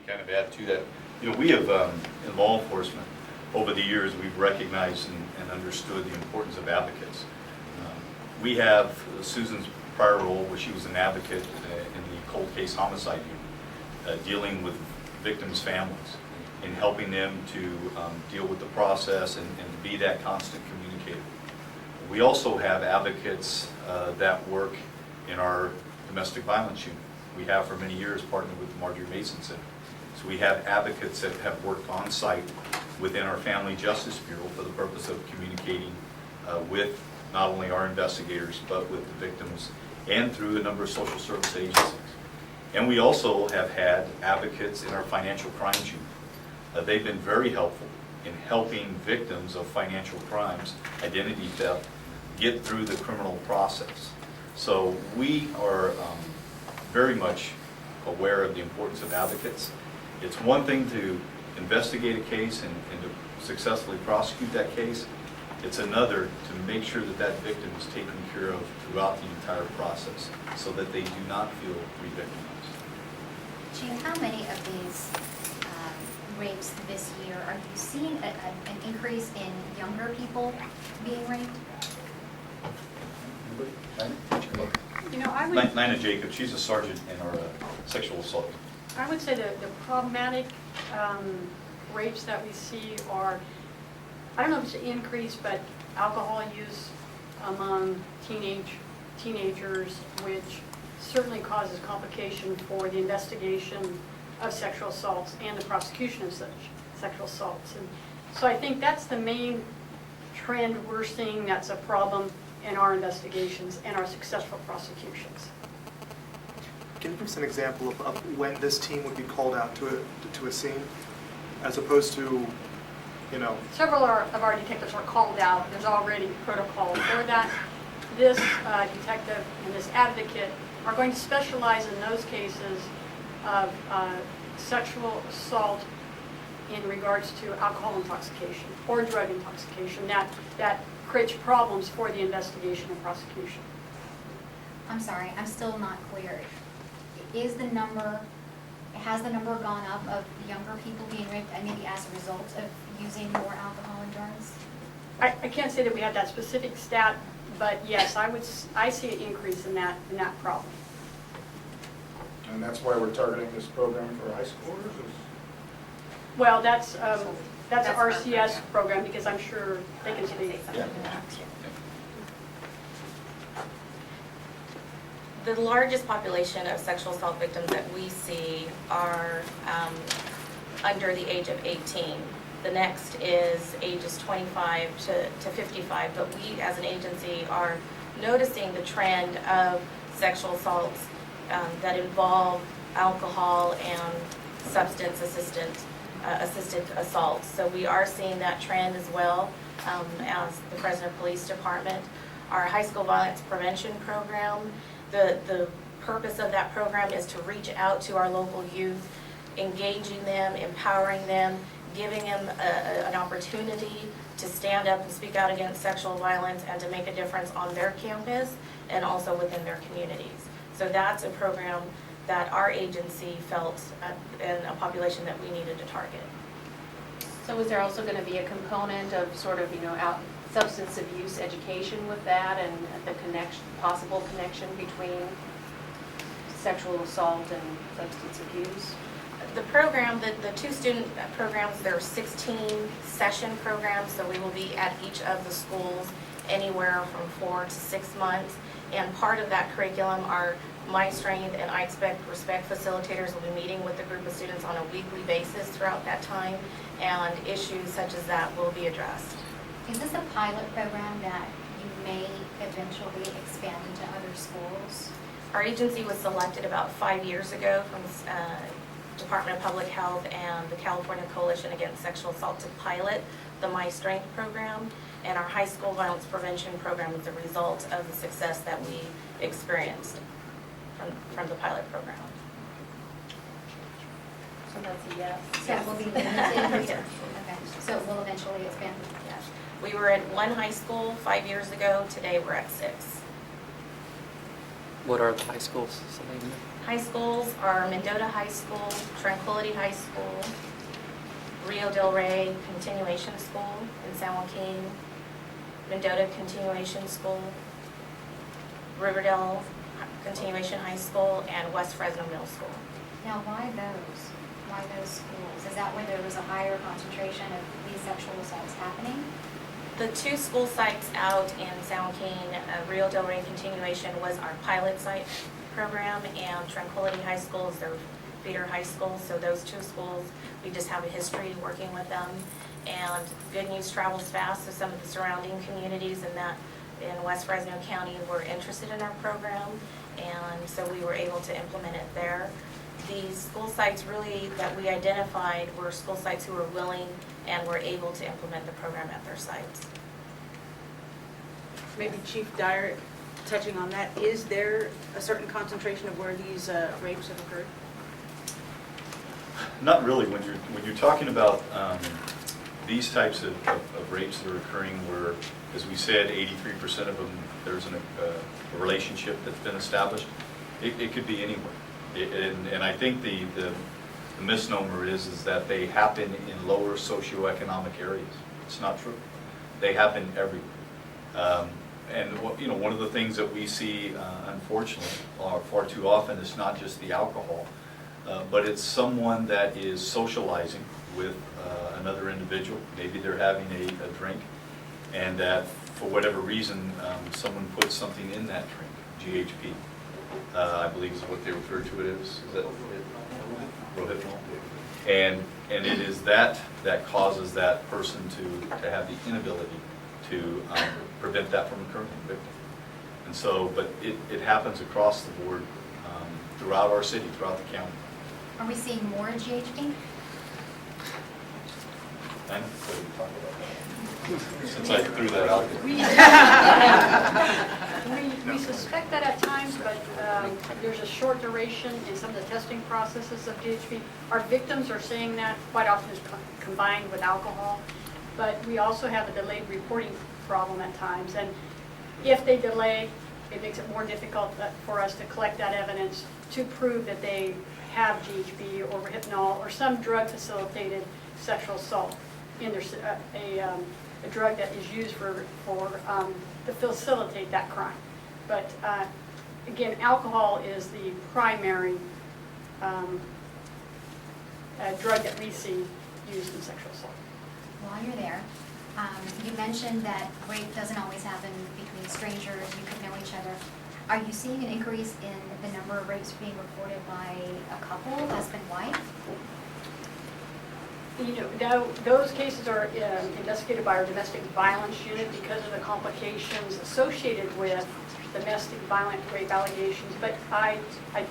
kind of add to that. You know, we have, in law enforcement, over the years, we've recognized and understood the importance of advocates. We have Susan's prior role, where she was an advocate in the cold case homicide unit, dealing with victims' families and helping them to deal with the process and to be that constant communicator. We also have advocates that work in our domestic violence unit. We have for many years partnered with the Marjorie Mason Center. So we have advocates that have worked on site within our Family Justice Bureau for the purpose of communicating with not only our investigators but with the victims and through a number of social service agencies. And we also have had advocates in our financial crimes unit. They've been very helpful in helping victims of financial crimes, identity theft, get through the criminal process. So we are very much aware of the importance of advocates. It's one thing to investigate a case and to successfully prosecute that case. It's another to make sure that that victim is taken care of throughout the entire process so that they do not feel re-victimized. Gene, how many of these rapes this year are you seeing an increase in younger people being raped? You know, I would... Nina Jacobs, she's a sergeant in our sexual assault. I would say that the problematic rapes that we see are, I don't know if it's an increase, but alcohol use among teenagers, which certainly causes complication for the investigation of sexual assaults and the prosecution of such sexual assaults. And so I think that's the main trend we're seeing that's a problem in our investigations and our successful prosecutions. Can you give us an example of when this team would be called out to a scene, as opposed to, you know? Several of our detectives are called out. There's already protocol for that. This detective and this advocate are going to specialize in those cases of sexual assault in regards to alcohol intoxication or drug intoxication that creates problems for the investigation and prosecution. I'm sorry, I'm still not clear. Has the number gone up of younger people being raped, and maybe as a result of using more alcohol and drugs? I can't say that we have that specific stat, but yes, I see an increase in that problem. And that's why we're targeting this program for high schoolers? Well, that's an R.C.S. program, because I'm sure they can speak. Yeah. The largest population of sexual assault victims that we see are under the age of 18. The next is ages 25 to 55, but we as an agency are noticing the trend of sexual assaults that involve alcohol and substance assisted assaults. So we are seeing that trend as well as the Fresno Police Department. Our high school violence prevention program, the purpose of that program is to reach out to our local youth, engaging them, empowering them, giving them an opportunity to stand up and speak out against sexual violence and to make a difference on their campus and also within their communities. So that's a program that our agency felt in a population that we needed to target. So is there also going to be a component of sort of, substance abuse education with that, and the possible connection between sexual assault and substance abuse? The program, the two student programs, there are 16 session programs, so we will be at each of the schools anywhere from 4 to 6 months. And part of that curriculum are My Strength and I Expect Respect facilitators will be meeting with the group of students on a weekly basis throughout that time, and issues such as that will be addressed. Is this a pilot program that you may eventually expand into other schools? Our agency was selected about 5 years ago from Department of Public Health and the California Coalition Against Sexual Assault to pilot the My Strength program, and our high school violence prevention program is a result of the success that we experienced from the pilot program. So that's a yes. So it will be limited? Okay. So it will eventually expand? Yes. We were at one high school 5 years ago. Today we're at 6. What are the high schools? Something- High schools are Mendota High School, Tranquility High School, Rio Del Rey Continuation School in San Joaquin, Mendota Continuation School, Riverdale Continuation High School, and West Fresno Middle School. Now, why those? Why those schools? Is that where there was a higher concentration of these sexual assaults happening? The two school sites out in San Joaquin, Rio Del Rey Continuation was our pilot site program, and Tranquility High School is their feeder high school. So those two schools, we just have a history working with them. And good news travels fast, so some of the surrounding communities in West Fresno County were interested in our program, and so we were able to implement it there. The school sites really that we identified were school sites who were willing and were able to implement the program at their sites. Maybe Chief Dyer, touching on that, is there a certain concentration of where these rapes have occurred? Not really. When you're talking about these types of rapes that are occurring where, as we said, 83% of them, there's a relationship that's been established, it could be anywhere. And I think the misnomer is that they happen in lower socioeconomic areas. It's not true. They happen everywhere. And one of the things that we see, unfortunately, far too often is not just the alcohol, but it's someone that is socializing with another individual. Maybe they're having a drink, and that for whatever reason, someone puts something in that drink, GHB. I believe is what they refer to it as. Is that it? Rohypnol. And it is that causes that person to have the inability to prevent that from occurring in the victim. And so, but it happens across the board throughout our city, throughout the county. Are we seeing more GHB? I know, so we talk about that. Since I threw that out there. We suspect that at times, but there's a short duration in some of the testing processes of GHB. Our victims are saying that quite often is combined with alcohol, but we also have a delayed reporting problem at times. And if they delay, it makes it more difficult for us to collect that evidence to prove that they have GHB or Rohypnol or some drug-facilitated sexual assault in their a drug that is used to facilitate that crime. But again, alcohol is the primary drug that we see used in sexual assault. While you're there, you mentioned that rape doesn't always happen between strangers, you could know each other. Are you seeing an increase in the number of rapes being reported by a couple, husband-wife? Those cases are investigated by our domestic violence unit because of the complications associated with domestic violent rape allegations. But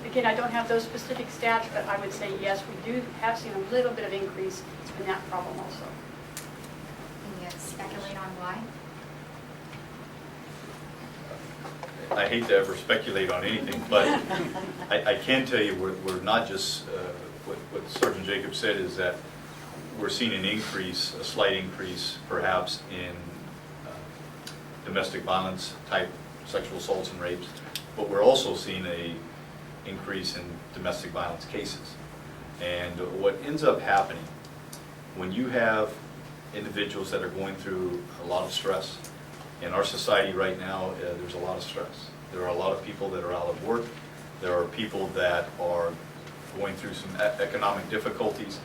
again, I don't have those specific stats, but I would say yes, we have seen a little bit of increase in that problem also. Can you speculate on why? I hate to ever speculate on anything, but I can tell you we're not just, what Sergeant Jacobs said is that we're seeing an increase, a slight increase perhaps in domestic violence type sexual assaults and rapes, but we're also seeing an increase in domestic violence cases. And what ends up happening when you have individuals that are going through a lot of stress, in our society right now, there's a lot of stress. There are a lot of people that are out of work. There are people that are going through some economic difficulties.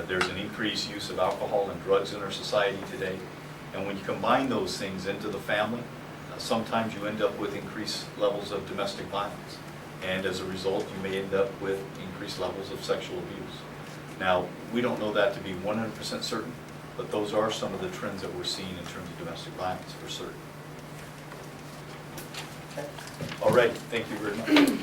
There's an increased use of alcohol and drugs in our society today. And when you combine those things into the family, sometimes you end up with increased levels of domestic violence. And as a result, you may end up with increased levels of sexual abuse. Now, we don't know that to be 100% certain, but those are some of the trends that we're seeing in terms of domestic violence for certain. Okay. All right, thank you very much.